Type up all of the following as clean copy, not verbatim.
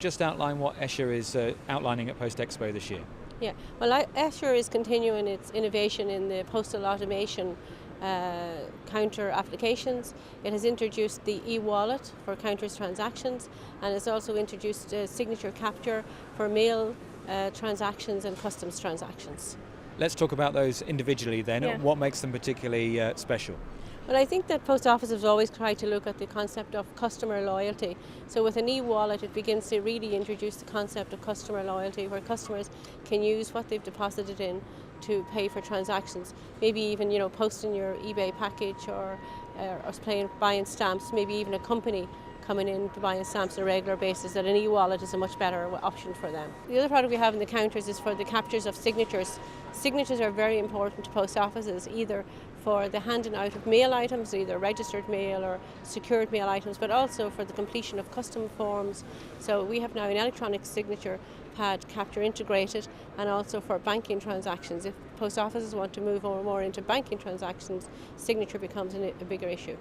just outline what Escher is outlining at Post Expo this year? Yeah, well, Escher is continuing its innovation in the postal automation counter applications. It has introduced the e-wallet for counters transactions, and it's also introduced signature capture for mail transactions and customs transactions. Let's talk about those individually then. Yeah. What makes them particularly special? Well, I think that post offices always try to look at the concept of customer loyalty. So with an e-wallet, it begins to really introduce the concept of customer loyalty, where customers can use what they've deposited in to pay for transactions. Maybe even, posting your eBay package or buying stamps, maybe even a company coming in to buying stamps on a regular basis, that an e-wallet is a much better option for them. The other product we have in the counters is for the captures of signatures. Signatures are very important to post offices, either for the handing out of mail items, either registered mail or secured mail items, but also for the completion of custom forms. So we have now an electronic signature pad capture integrated, and also for banking transactions. If post offices want to move more into banking transactions, signature becomes a bigger issue.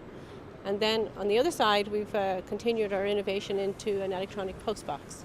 And then on the other side, we've continued our innovation into an electronic postbox.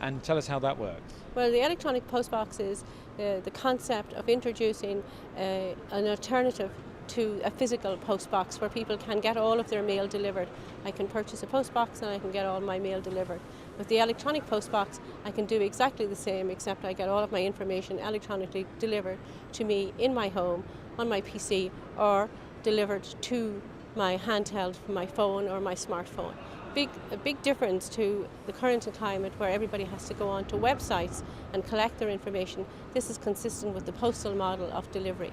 And tell us how that works. Well, the electronic postbox is the concept of introducing an alternative to a physical postbox where people can get all of their mail delivered. I can purchase a postbox and I can get all my mail delivered. With the electronic postbox, I can do exactly the same, except I get all of my information electronically delivered to me in my home, on my PC, or delivered to my handheld, my phone or my smartphone. A big difference to the current climate where everybody has to go onto websites and collect their information. This is consistent with the postal model of delivery.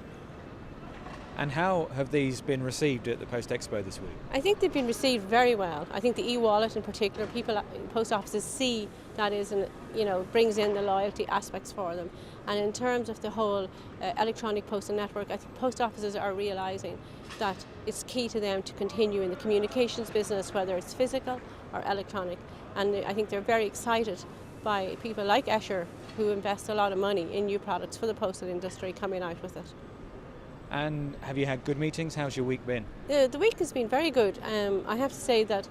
And how have these been received at the Post Expo this week? I think they've been received very well. I think the e-wallet in particular, post offices see that brings in the loyalty aspects for them. And in terms of the whole electronic postal network, I think post offices are realising that it's key to them to continue in the communications business, whether it's physical or electronic. And I think they're very excited by people like Escher, who invest a lot of money in new products for the postal industry, coming out with it. And have you had good meetings? How's your week been? The week has been very good. I have to say that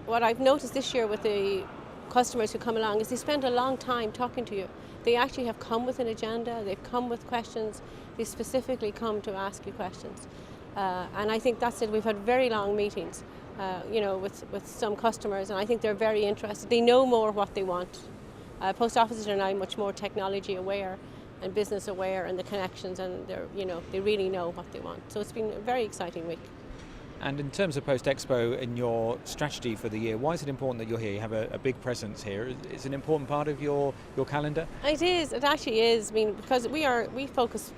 what I've noticed this year with the customers who come along is they spend a long time talking to you. They actually have come with an agenda, they've come with questions, they specifically come to ask you questions. And I think that's it. We've had very long meetings, with some customers, and I think they're very interested. They know more what they want. Post offices are now much more technology aware and business aware, and the connections, and they really know what they want. So it's been a very exciting week. And in terms of Post Expo and your strategy for the year, why is it important that you're here? You have a big presence here. Is it an important part of your calendar? It is. It actually is. I mean, because we focus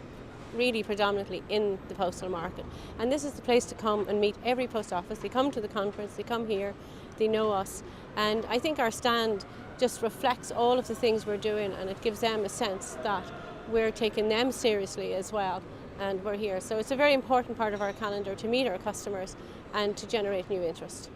really predominantly in the postal market, and this is the place to come and meet every post office. They come to the conference, they come here, they know us, and I think our stand just reflects all of the things we're doing, and it gives them a sense that we're taking them seriously as well, and we're here. So it's a very important part of our calendar to meet our customers and to generate new interest.